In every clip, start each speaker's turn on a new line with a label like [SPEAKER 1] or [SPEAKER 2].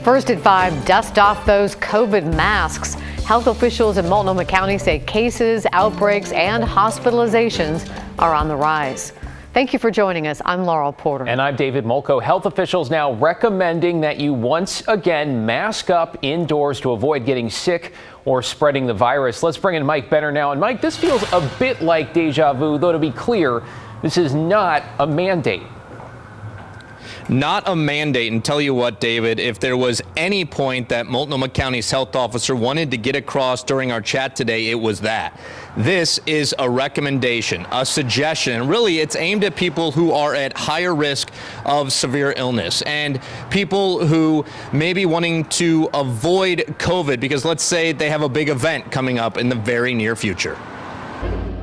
[SPEAKER 1] First at 5, dust off those COVID masks. Health officials in Multnomah County say cases, outbreaks, and hospitalizations are on the rise. Thank you for joining us. I'm Laurel Porter.
[SPEAKER 2] And I'm David Molko. Health officials now recommending that you once again mask up indoors to avoid getting sick or spreading the virus. Let's bring in Mike Benner now. And Mike, this feels a bit like deja vu, though to be clear, this is not a mandate.
[SPEAKER 3] Not a mandate, and tell you what, David, if there was any point that Multnomah County's health officer wanted to get across during our chat today, it was that. This is a recommendation, a suggestion, and really it's aimed at people who are at higher risk of severe illness and people who may be wanting to avoid COVID because let's say they have a big event coming up in the very near future.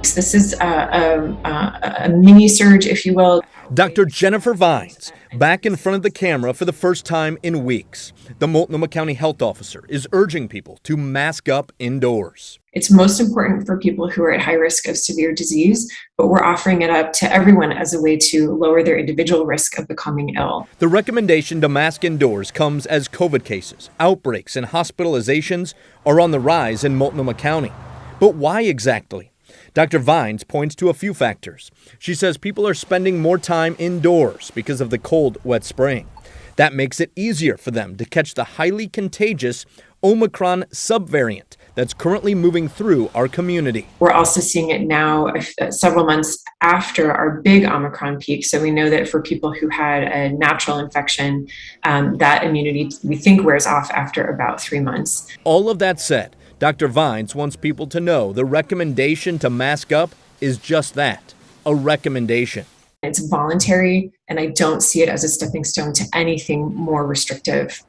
[SPEAKER 4] This is a mini surge, if you will.
[SPEAKER 5] Dr. Jennifer Vines, back in front of the camera for the first time in weeks. The Multnomah County health officer is urging people to mask up indoors.
[SPEAKER 4] It's most important for people who are at high risk of severe disease, but we're offering it up to everyone as a way to lower their individual risk of becoming ill.
[SPEAKER 5] The recommendation to mask indoors comes as COVID cases, outbreaks, and hospitalizations are on the rise in Multnomah County. But why exactly? Dr. Vines points to a few factors. She says people are spending more time indoors because of the cold, wet spring. That makes it easier for them to catch the highly contagious Omicron subvariant that's currently moving through our community.
[SPEAKER 4] We're also seeing it now several months after our big Omicron peak. So we know that for people who had a natural infection, that immunity we think wears off after about 3 months.
[SPEAKER 5] All of that said, Dr. Vines wants people to know the recommendation to mask up is just that, a recommendation.
[SPEAKER 4] It's voluntary, and I don't see it as a stepping stone to anything more restrictive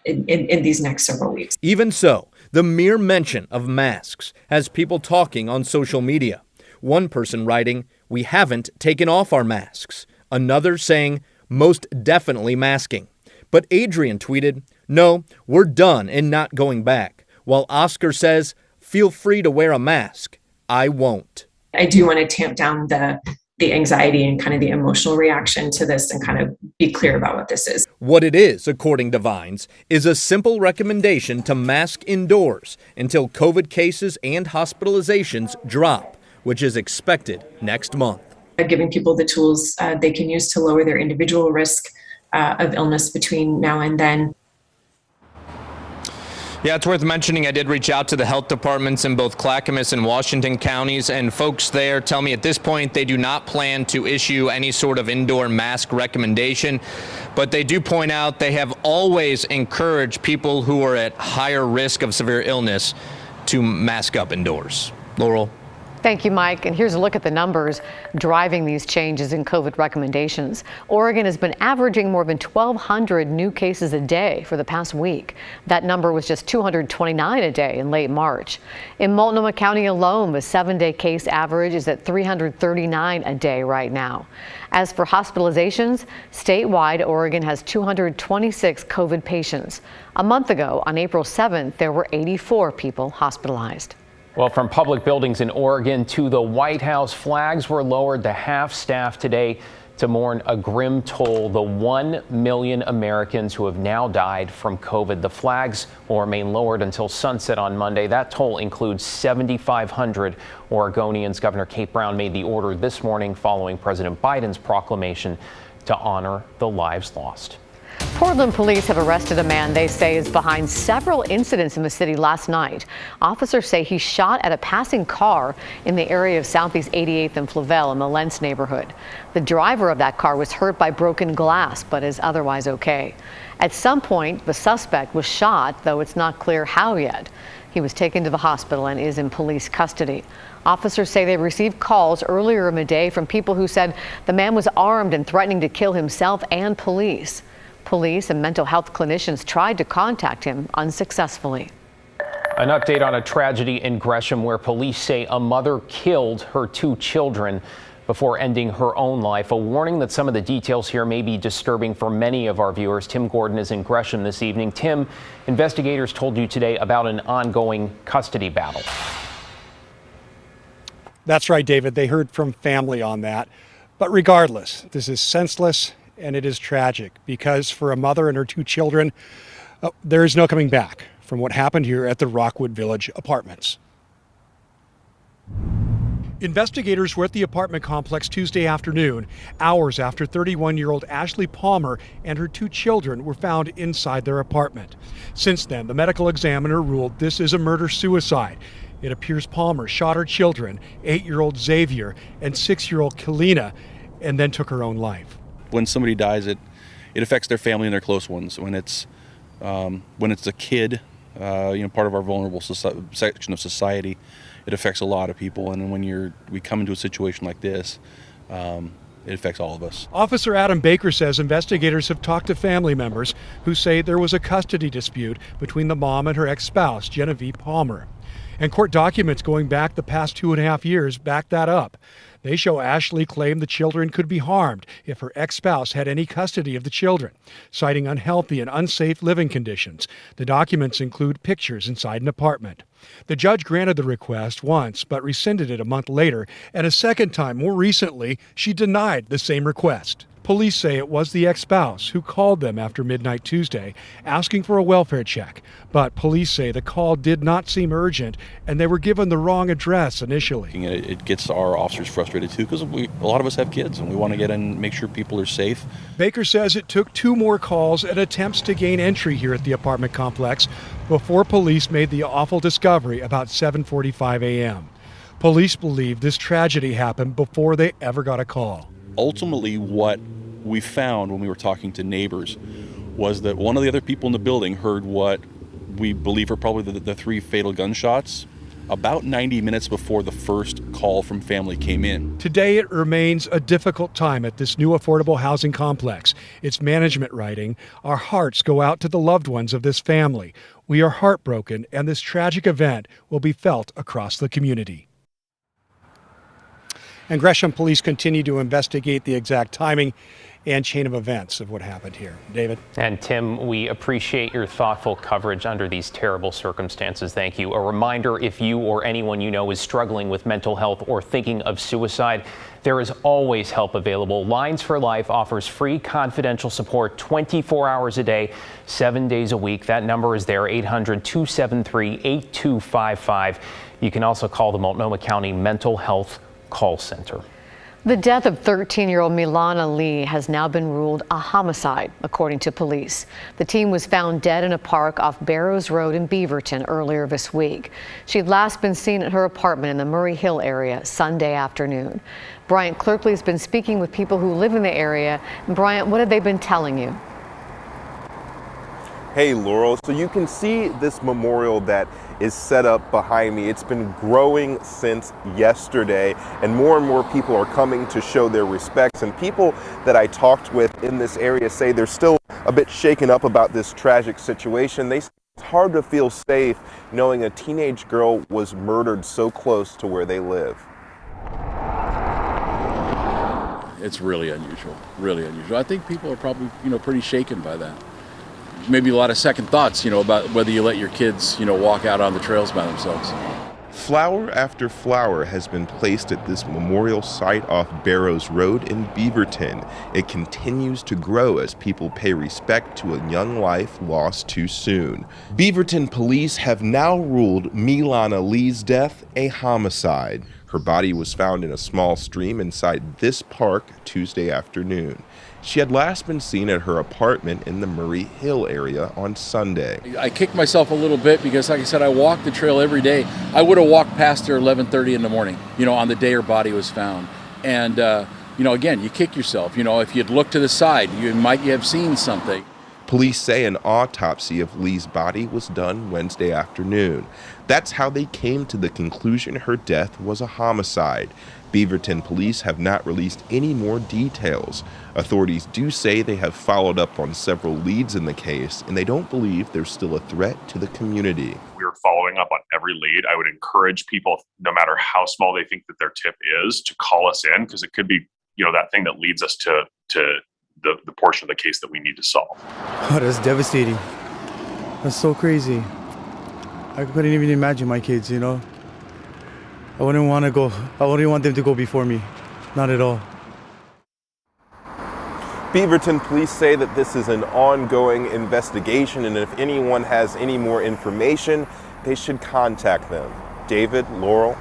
[SPEAKER 4] in these next several weeks.
[SPEAKER 5] Even so, the mere mention of masks has people talking on social media. One person writing, "We haven't taken off our masks." Another saying, "Most definitely masking." But Adrian tweeted, "No, we're done and not going back." While Oscar says, "Feel free to wear a mask. I won't."
[SPEAKER 4] I do want to tamp down the anxiety and kind of the emotional reaction to this and kind of be clear about what this is.
[SPEAKER 5] What it is, according to Vines, is a simple recommendation to mask indoors until COVID cases and hospitalizations drop, which is expected next month.
[SPEAKER 4] Giving people the tools they can use to lower their individual risk of illness between now and then.
[SPEAKER 3] Yeah, it's worth mentioning I did reach out to the health departments in both Clackamas and Washington counties, and folks there tell me at this point they do not plan to issue any sort of indoor mask recommendation, but they do point out they have always encouraged people who are at higher risk of severe illness to mask up indoors. Laurel.
[SPEAKER 1] Thank you, Mike. And here's a look at the numbers driving these changes in COVID recommendations. Oregon has been averaging more than 1,200 new cases a day for the past week. That number was just 229 a day in late March. In Multnomah County alone, the 7-day case average is at 339 a day right now. As for hospitalizations, statewide, Oregon has 226 COVID patients. A month ago, on April 7th, there were 84 people hospitalized.
[SPEAKER 2] Well, from public buildings in Oregon to the White House, flags were lowered to half-staff today to mourn a grim toll, the 1 million Americans who have now died from COVID. The flags will remain lowered until sunset on Monday. That toll includes 7,500 Oregonians. Governor Kate Brown made the order this morning following President Biden's proclamation to honor the lives lost.
[SPEAKER 1] Portland police have arrested a man they say is behind several incidents in the city last night. Officers say he shot at a passing car in the area of Southeast 88th and Flavel in the Lentz neighborhood. The driver of that car was hurt by broken glass, but is otherwise okay. At some point, the suspect was shot, though it's not clear how yet. He was taken to the hospital and is in police custody. Officers say they received calls earlier in the day from people who said the man was armed and threatening to kill himself and police. Police and mental health clinicians tried to contact him unsuccessfully.
[SPEAKER 2] An update on a tragedy in Gresham where police say a mother killed her 2 children before ending her own life. A warning that some of the details here may be disturbing for many of our viewers. Tim Gordon is in Gresham this evening. Tim, investigators told you today about an ongoing custody battle.
[SPEAKER 6] That's right, David. They heard from family on that. But regardless, this is senseless and it is tragic because for a mother and her two children, there is no coming back from what happened here at the Rockwood Village Apartments. Investigators were at the apartment complex Tuesday afternoon, hours after 31-year-old Ashley Palmer and her two children were found inside their apartment. Since then, the medical examiner ruled this is a murder-suicide. It appears Palmer shot her children, 8-year-old Xavier and 6-year-old Kalina, and then took her own life.
[SPEAKER 7] When somebody dies, it affects their family and their close ones. When it's a kid, part of our vulnerable section of society, it affects a lot of people. And when we come into a situation like this, it affects all of us.
[SPEAKER 6] Officer Adam Baker says investigators have talked to family members who say there was a custody dispute between the mom and her ex-spouse, Genevieve Palmer. And court documents going back the past 2.5 years back that up. They show Ashley claimed the children could be harmed if her ex-spouse had any custody of the children, citing unhealthy and unsafe living conditions. The documents include pictures inside an apartment. The judge granted the request once, but rescinded it a month later, and a second time more recently, she denied the same request. Police say it was the ex-spouse who called them after midnight Tuesday, asking for a welfare check. But police say the call did not seem urgent, and they were given the wrong address initially.
[SPEAKER 7] It gets our officers frustrated too, because a lot of us have kids, and we want to get in and make sure people are safe.
[SPEAKER 6] Baker says it took 2 more calls and attempts to gain entry here at the apartment complex before police made the awful discovery about 7:45 a.m. Police believe this tragedy happened before they ever got a call.
[SPEAKER 7] Ultimately, what we found when we were talking to neighbors was that one of the other people in the building heard what we believe are probably the 3 fatal gunshots about 90 minutes before the first call from family came in.
[SPEAKER 6] Today it remains a difficult time at this new affordable housing complex. Its management writing, "Our hearts go out to the loved ones of this family. We are heartbroken, and this tragic event will be felt across the community." And Gresham police continue to investigate the exact timing and chain of events of what happened here. David?
[SPEAKER 2] And Tim, we appreciate your thoughtful coverage under these terrible circumstances. Thank you. A reminder, if you or anyone you know is struggling with mental health or thinking of suicide, there is always help available. Lines for Life offers free confidential support 24 hours a day, 7 days a week. That number is there, 800-273-8255. You can also call the Multnomah County Mental Health Call Center.
[SPEAKER 1] The death of 13-year-old Milana Lee has now been ruled a homicide, according to police. The teen was found dead in a park off Barrows Road in Beaverton earlier this week. She had last been seen at her apartment in the Murray Hill area Sunday afternoon. Bryant Clerkley has been speaking with people who live in the area. And Bryant, what have they been telling you?
[SPEAKER 8] Hey, Laurel. So you can see this memorial that is set up behind me. It's been growing since yesterday, and more people are coming to show their respects. And people that I talked with in this area say they're still a bit shaken up about this tragic situation. They say it's hard to feel safe knowing a teenage girl was murdered so close to where they live.
[SPEAKER 9] It's really unusual, really unusual. I think people are probably, pretty shaken by that. Maybe a lot of second thoughts, about whether you let your kids, walk out on the trails by themselves.
[SPEAKER 8] Flower after flower has been placed at this memorial site off Barrows Road in Beaverton. It continues to grow as people pay respect to a young life lost too soon. Beaverton police have now ruled Milana Lee's death a homicide. Her body was found in a small stream inside this park Tuesday afternoon. She had last been seen at her apartment in the Murray Hill area on Sunday.
[SPEAKER 9] I kicked myself a little bit because, like I said, I walk the trail every day. I would have walked past her 11:30 in the morning, on the day her body was found. And, again, you kick yourself. If you'd looked to the side, you might have seen something.
[SPEAKER 8] Police say an autopsy of Lee's body was done Wednesday afternoon. That's how they came to the conclusion her death was a homicide. Beaverton police have not released any more details. Authorities do say they have followed up on several leads in the case, and they don't believe there's still a threat to the community.
[SPEAKER 10] We're following up on every lead. I would encourage people, no matter how small they think that their tip is, to call us in, because it could be, that thing that leads us to the portion of the case that we need to solve.
[SPEAKER 11] Oh, that's devastating. That's so crazy. I couldn't even imagine my kids, I wouldn't want them to go before me. Not at all.
[SPEAKER 8] Beaverton police say that this is an ongoing investigation, and if anyone has any more information, they should contact them. David, Laurel.